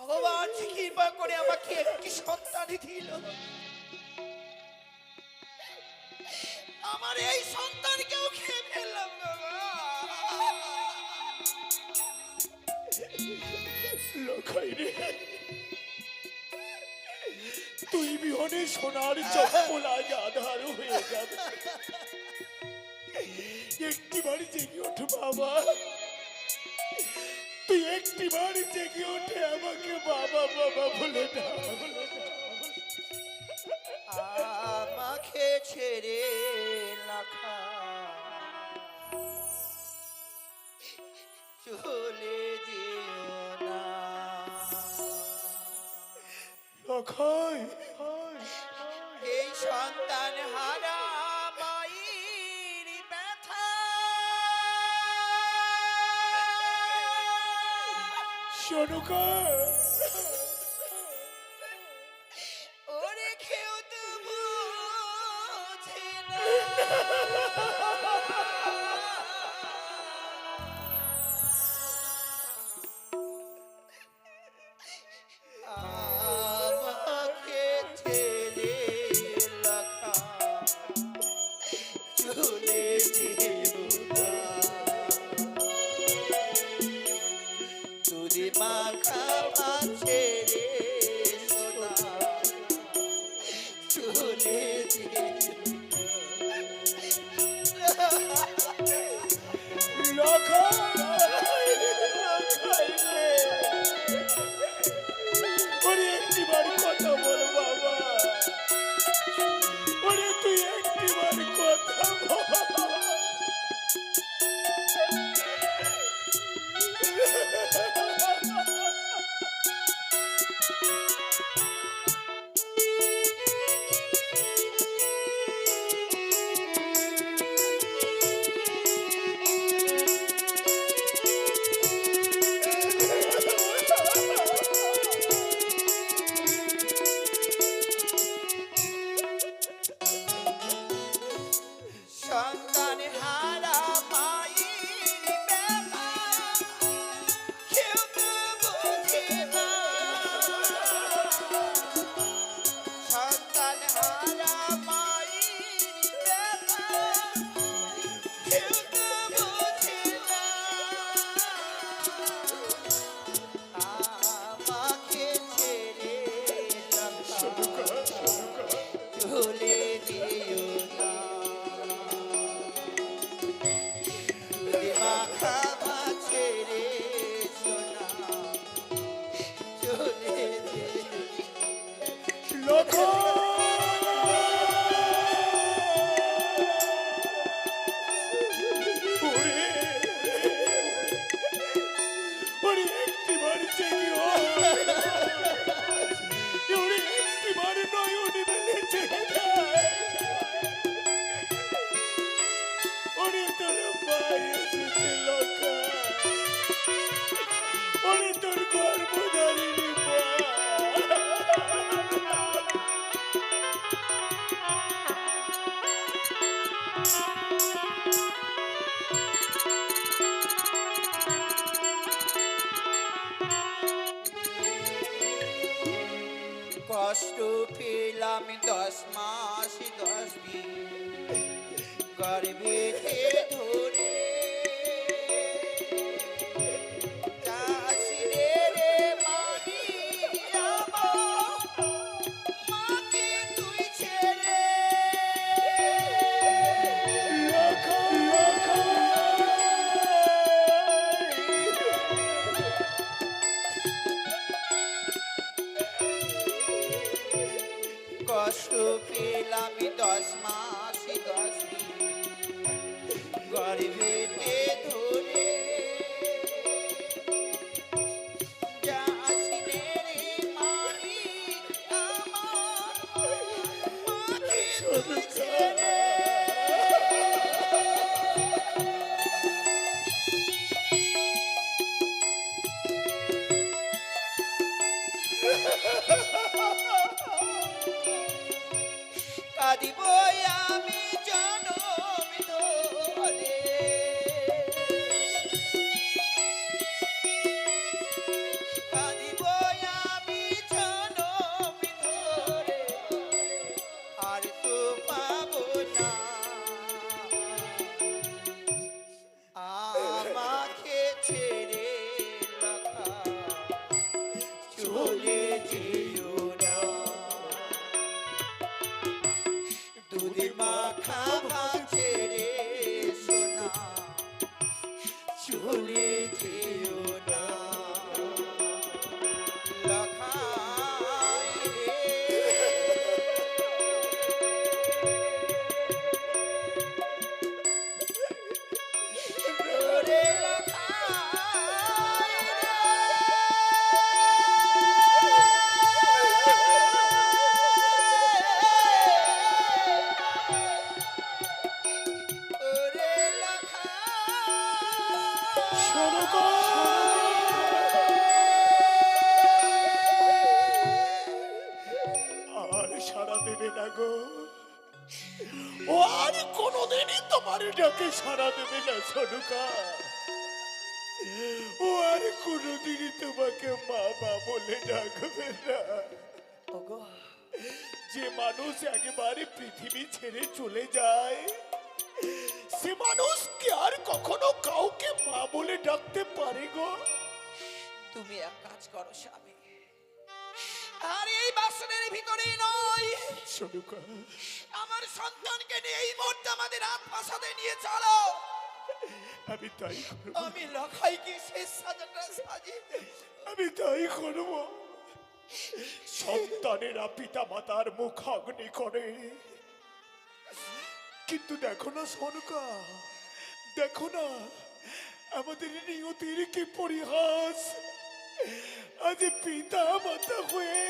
ভগবান কৃপা করে আমাকে একটি সন্তানই দিল। আমার এই সন্তানকেও খেয়ে ফেললাম গো মা। লখাই রে, তুই বিহনে সোনার চপ্পল আজ আধার হয়ে যাবে। একটিবার জেগে ওঠ বাবা, তুই একটিবার জেগে ওঠে আমাকে বাবা বাবা বলে ডাক। আমাকে ছেড়ে লাখা চলে যেও না। লখাই, এই সন্তান হারা মায়ের ব্যথা সনুকা, ওরে কেউ তো বোঝে না। আমাকে ছেড়ে রাখা চলে যেও না। তুই মাখা ছেড়ে সোনা চলে যেও লখাই, লখাই রে, ওরে একটিবার কথা বল বাবা, ওরে তুই একটিবার কথা বল। সন্তান হারা মায়ের ব্যথা কেউ তো বোঝে না। সন্তান হারা মায়ের ব্যথা কেউ তো বোঝে না। আমাকে ছেড়ে চলে যেও না। মাখা ছেড়ে সোনা চলে যেও। ওরে একটিবার জেগে ওঠ, ওরে একটিবার নয়নে মেলে জেগে যায়। ওরে তোর ভাই এসেছে লখাই, ওরে তোর গর্ভধারিণী মা। কষ্ট পেলাম 10 মাস 10 দিন গর্ভেতে ধরে। চাষিরে রে মানি আমার মাকে তুই ছেড়ে। কষ্ট পেলাম 10 মাস 10 দিন গর্ভেতে ধরে। যাসিনে রে মানি আমার কাঁদিব আমি জনম ধরে, কাঁদিব আমি জনম ধরে, আর তো পাবো না আমাকে ছেড়ে রাখা, চলে যেও না। দুধে মাখা ভাত ছেড়ে সোনা, চলে যেও না। লাখাই রে, ওরে লাখাই রে, ওরে আর সারা দেবে না গো, ও আর কোনোদিনই তোমার ডাকে সারা দেবে না সনুকা। ও আর কোনোদিনই তোমাকে মা মা বলে ডাকবে না। ওগো, যে মানুষ একেবারে পৃথিবী ছেড়ে চলে যায়, সে মানুষ কি আর কখনো কাউকে মা বলে ডাকতে পারে গো? তুমি এক কাজ করো স্বামী, আর এই বাসনের ভিতরেই নয়, সনুকা, আমার সন্তানকে নিয়ে এই মুহূর্তে আমাদের রাজপ্রাসাদে নিয়ে চলো। আমি তাই করব, আমি লখাই কি শেষ সাজাটা সাজিয়ে দেব। আমি তাই করব। সন্তানেরা পিতা মাতার মুখ অগ্নি করে, কিন্তু দেখো না সনুকা, দেখো না আমাদের নিয়তির কি পরিহাস। আজ পিতা মাতা হয়ে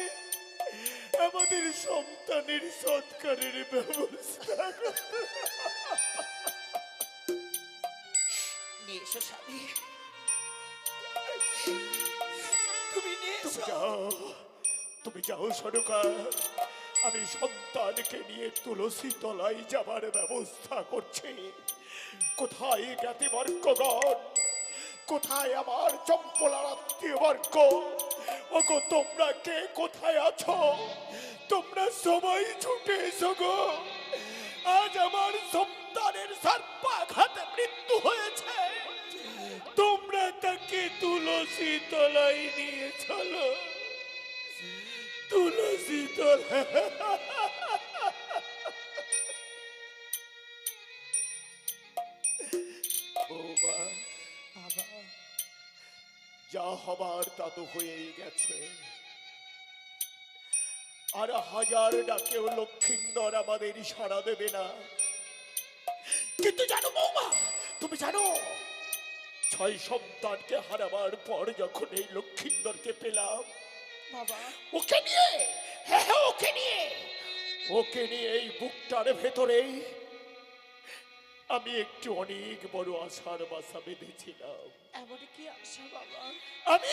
আমাদের সন্তানের সৎকারের ব্যবস্থা করতে। নিয়ে এসো স্বামী, তুমি নিয়ে তুমি এসো। যাও, তুমি যাও সনুকা, আমি সন্তানকে নিয়ে তুলসী তলায় যাবার ব্যবস্থা করছি। কোথায় জ্ঞাতিবর্গগণ, কোথায় আমার চম্পলার আত্মীয় বর্গ, ওগো তোমরা কে কোথায় আছো? তোমরা সবাই ছুটে এসো গো। আজ আমার সন্তানের সর্পাঘাতে মৃত্যু হয়েছে, তোমরা তাকে তুলসী তলায় নিয়ে চলো, তুলসী তলায়। বৌমা, যা হবার তা তো হয়েই গেছে। আর হাজার ডাকেও লক্ষ্মীন্দর আমাদের সাড়া দেবে না। কিন্তু জানো বৌমা, তুমি জানো, 6 সন্তানকে হারাবার পর যখন এই লক্ষ্মীন্দরকে পেলাম, বাবা, ওকে নিয়ে, হ্যাঁ হ্যাঁ ওকে নিয়ে, ওকে নিয়ে এই বুকটার ভেতরেই আমি একটু অনেক বড় আশার বাসা বেঁধেছিলাম। এমন কি আশা বাবা? আমি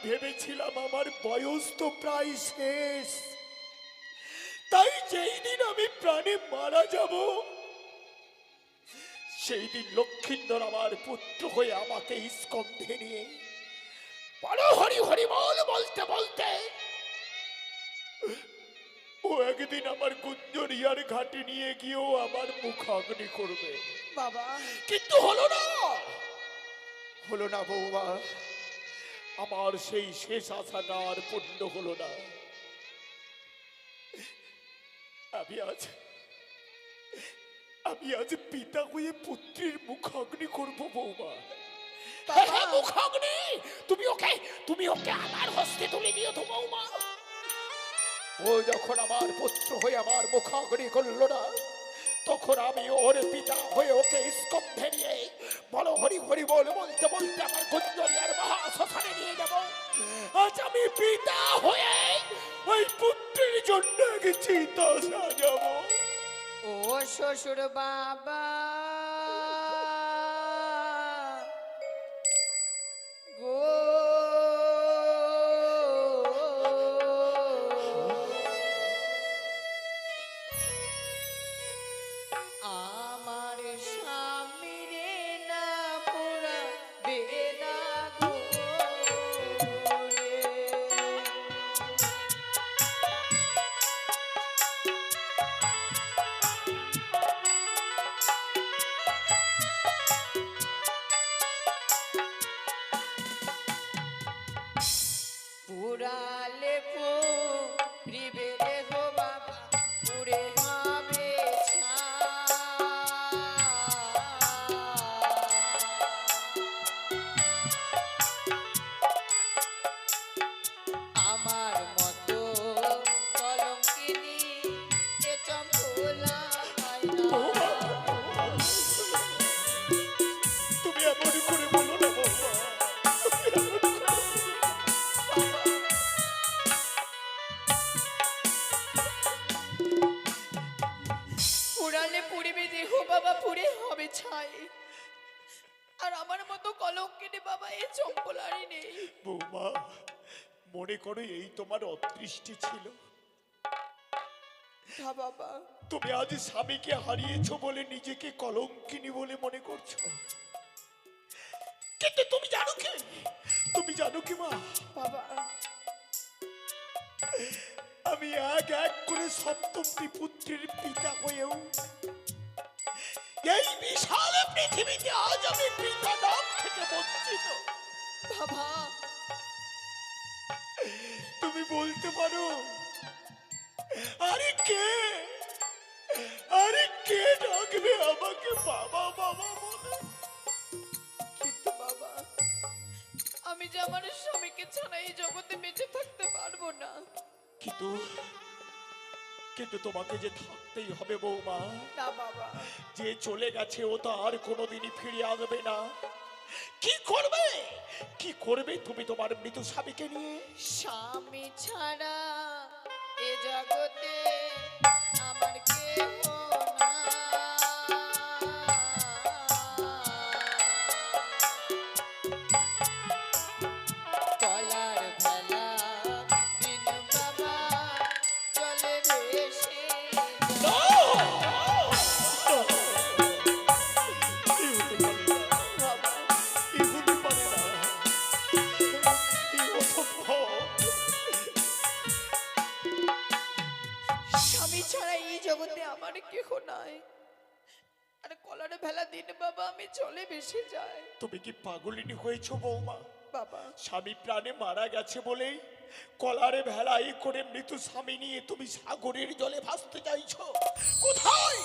ভেবেছিলাম, আমার বয়স তো প্রায় শেষ, তাই যেই দিন আমি প্রাণে মারা যাব, সেই দিন লক্ষ্মীন্দর আমার পুত্র হয়ে আমাকে স্কন্ধে নিয়ে বড় হরি হরি বল বলতে বলতে ও একদিন আমার গুঞ্জরিয়ার ঘাটে নিয়ে গিয়েও আমার মুখাগ্নি করবে। বাবা, কিন্তু হলো না বৌমা, আমার সেই শেষ আশাটা আর পূর্ণ হলো না। আমি আজ পিতা হয়ে পুত্রের মুখাগ্নি করব বৌমা। হ্যাঁ, মুখাগ্নি। তুমি ওকে আমার হস্তে তুলে দিও তো বৌমা। ও যখন আমার পুত্র হয়ে আমার মুখাগ্নি করলো না, তখন আমি ওর পিতা হয়ে ওকে স্কন্ধে নিয়ে বলো হরি হরি বল বলতে বলতে আমার গুঞ্জরিয়ার মহাশ্মশানে নিয়ে যাব। আজ আমি পিতা হয়ে ওই পুত্রের জন্য আগে চিতা সাজাবো। ও শ্বশুর বাবা গো, আমার স্বামীরে না পোড়া বেনা গো রে। পুরালে পুরিবে রে গো বাবা, পুরে হবে আমার মতো কলঙ্কিনী এ চম্পলা হয় না। তুমি এমন করে বলো না বৌমা, পুরালে পুরিবে দেহ বাবা, পুরে হবে ছাই। আর আমার মতো কলঙ্কিনী বাবা এই চম্পলারই নেই। বৌমা মনে করো এই তোমার অদৃষ্টি ছিল। হ্যাঁ বাবা, তুমি আজ স্বামীকে হারিয়েছো বলে নিজেকে কলঙ্কিনী বলে মনে করছো, কিন্তু তুমি জানো কি, তুমি জানো কি মা, বাবা আমি এক এক করে সপ্তমটি পুত্রের পিতা হয়েও এই বিশাল পৃথিবীতে আজ আমি পিতা নাম থেকে বঞ্চিত। বাবা, তুমি বলতে পারো আরে কে, আরে কে ডাকবে আমাকে বাবা বাবা বলে? কিন্তু বাবা আমি যে আমার স্বামীকে ছাড়া এই জগতে বেঁচে থাকতে পারবো না। কিন্তু কিন্তু তোমাকে যে থাকতেই হবে বৌমা, না বাবা, যে চলে গেছে ও তো আর কোনোদিনই ফিরে আসবে না। কি করবে, কি করবে তুমি তোমার মৃত স্বামীকে নিয়ে? স্বামী ছাড়া এ জগতে আমার কেহ না। কলার ভেলা দিন বাবা চলে ভেসে এই হতে পারে না, বাবা। এই হতে পারে না, এই অসম্ভব। স্বামী ছাড়া এই জগতে আমার কেহ নাই। আর কলার ভেলা দিন বাবা আমি চলে ভেসে যাই। তুমি কি পাগলিনী হয়েছো বৌমা? বাবা স্বামী প্রাণে মারা গেছে বলেই কলারে ভেলাই করে মৃত স্বামী নিয়ে তুমি সাগরের জলে ভাসতে চাইছো? কোথায়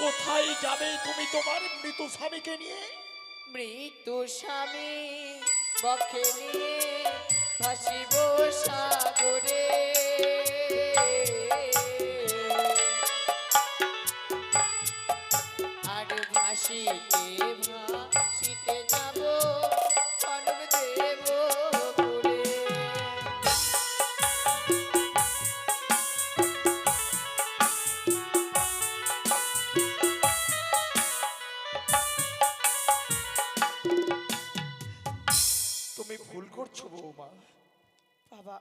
কোথায় যাবে তুমি তোমার মৃত স্বামীকে নিয়ে? মৃত্যু স্বামী বক্ষে নিয়ে ভাসিব সাগরে। আর ভাসিতে ভাসিতে যাব কনক দেব পুরে। তুমি ভুল করছো বৌমা। বাবা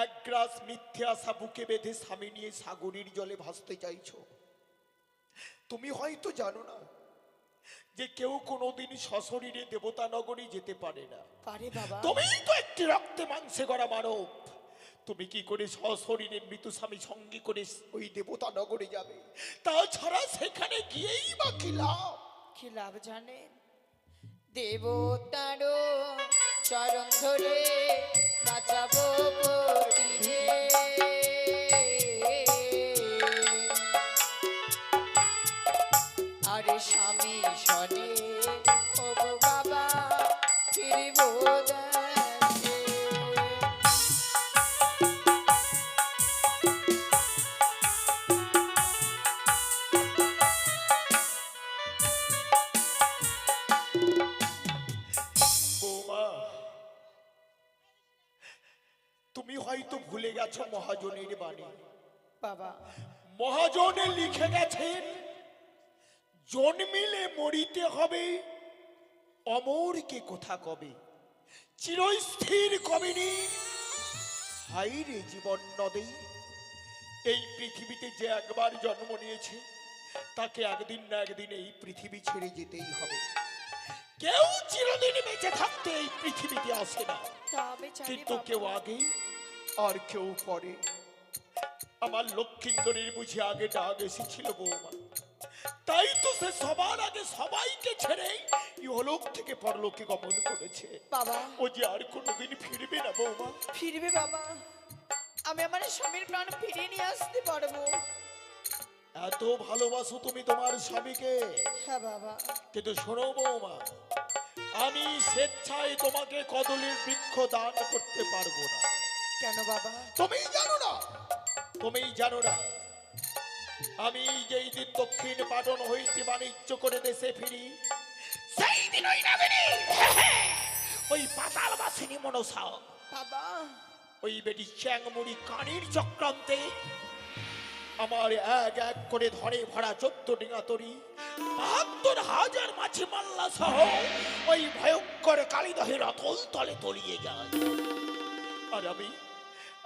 এক গ্রাস মিথ্যে আশা বুকে বেঁধে স্বামী নিয়ে সাগরের জলে ভাসতে চাইছো। তুমি হয়তো জানো না যে কেউ কোনোদিন সশরীরে দেবতা নগরী যেতে পারে না। পারে বাবা, তুমি তো একটি রক্তে মাংসে গড়া মানব, তুমি কি করে সশরীরে মৃত স্বামী সঙ্গী করে ওই দেবতা নগরে যাবে? তাছাড়া সেখানে গিয়েই বা কি লাভ? কি লাভ জানেন? দেবতারও চরণ ধরে বাঁচাবো পতিরে। আরে স্বামী শনে ও গো বাবা ফিরিব দেশে। বৌমা তুমি হয়তো ভুলে গেছো মহাজনের বাণী। বাবা মহাজনে লিখে গেছেন, জন্মিলে মরিতে হবে, অমরকে কোথা কবে, চিরস্থির কবেনি হাইরে জীবন নদে। এই পৃথিবীতে যে একবার জন্ম নিয়েছে তাকে একদিন না একদিন এই পৃথিবী ছেড়ে যেতেই হবে। কেউ চিরদিন বেঁচে থাকতে এই পৃথিবীতে আসে না, তা আমি জানি কিন্তু বাবা। কেউ আগে আর কেউ পরে। আমার লক্ষ্মীন্দরীর বুঝি আগে ডাক এসেছিল বৌমা, তাই তো সে সবার আগে সবাইকে ছেড়ে ইহলোক থেকে পরলোকে গমন করেছে। বাবা ও যে আর কোনোদিন ফিরবে না বৌমা। ফিরবে বাবা, আমি আমার স্বামীর প্রাণ ফিরিয়ে নিয়ে আসতে পারবো। এত ভালোবাসো তুমি তোমার স্বামীকে। হ্যাঁ বাবা। কিন্তু শোনো বৌমা, আমি স্বেচ্ছায় তোমাকে কদলীর বৃক্ষ দান করতে পারবো না। কেন বাবা? তুমি জানো না, তুমি জানো না, আমি যেই দিন দক্ষিণ পাটন হইতে বাণিজ্য করে দেশে ফিরি, সেই দিন ওই নাগিনী ওই পাতাল বাসিনী মনসা বাবা ওই বেটি চ্যাংমুড়ি কানির চক্রান্তে আমার এক এক করে ধরে ভরা 14 ডিঙা তরি, 72,000 মাছি মাল্লা সহ ওই ভয়ঙ্কর কালীদহের অতল তলে তলিয়ে যায়। আর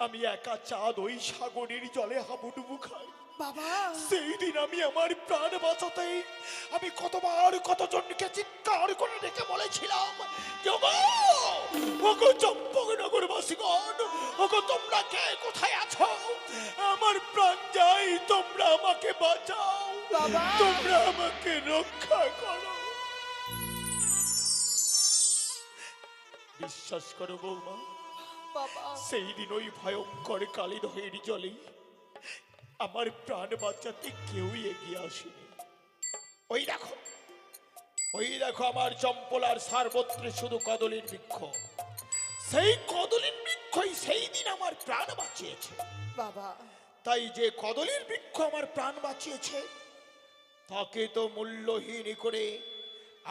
আমি একা চাঁদ ওই সাগরের জলে হাবুডুবু খাই। বাবা সেই দিন আমি আমার প্রাণ বাঁচাতে আমি কতবার কতজনকে চিৎকার করে ডেকে বলেছিলাম, ওগো চম্পকনগর বাসীগণ, ওগো তোমরা কে কোথায় আছো? আমার প্রাণ যাই, তোমরা আমাকে বাঁচাও, বাবা! তোমরা আমাকে রক্ষা করো। বিশ্বাস করো বৌমা, বাবা সেই দিন ওই ভয়ঙ্কর কালীদহের জলে আমার প্রাণ বাঁচাতে কেউই এগিয়ে আসেনি। ওই দেখো আমার চম্পলার সার্বত্রে শুধু কদলীর বৃক্ষ। সেই কদলীর বৃক্ষই সেই দিন আমার প্রাণ বাঁচিয়েছে। বাবা তাই যে কদলীর বৃক্ষ আমার প্রাণ বাঁচিয়েছে তাকে তো মূল্যহীন করে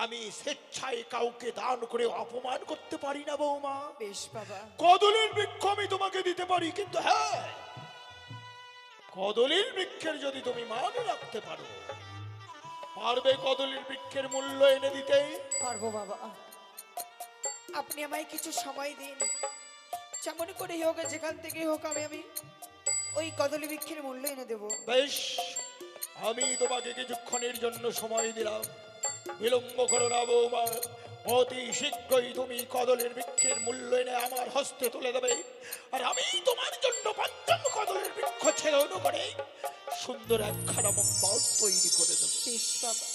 আমি স্বেচ্ছায় কাউকে দান করে অপমান করতে পারি না বৌমা। বেশ বাবা। কদলীর বৃক্ষ আমি তোমাকে দিতে পারি, কিন্তু হ্যাঁ, কদলীর বৃক্ষের যদি তুমি মান রাখতে পারো, পারবে কদলীর বৃক্ষের মূল্য এনে দিতে? পারবো বাবা। আপনি আমায় কিছু সময় দিন, যেমন করে হোক যেখান থেকে হোক আমি ওই কদলী বৃক্ষের মূল্য এনে দেবো। বেশ, আমি তোমাকে কিছুক্ষণের জন্য সময় দিলাম, বিলম্ব করো না বৌমা। অতি শীঘ্রই তুমি কদলের বৃক্ষের মূল্য এনে আমার হস্তে তুলে দেবে, আর আমি তোমার জন্য 5জন কদলের বৃক্ষ ছেদন করে সুন্দর একখানা মম্বাস তৈরি করে দেবো। বেশ বাবা।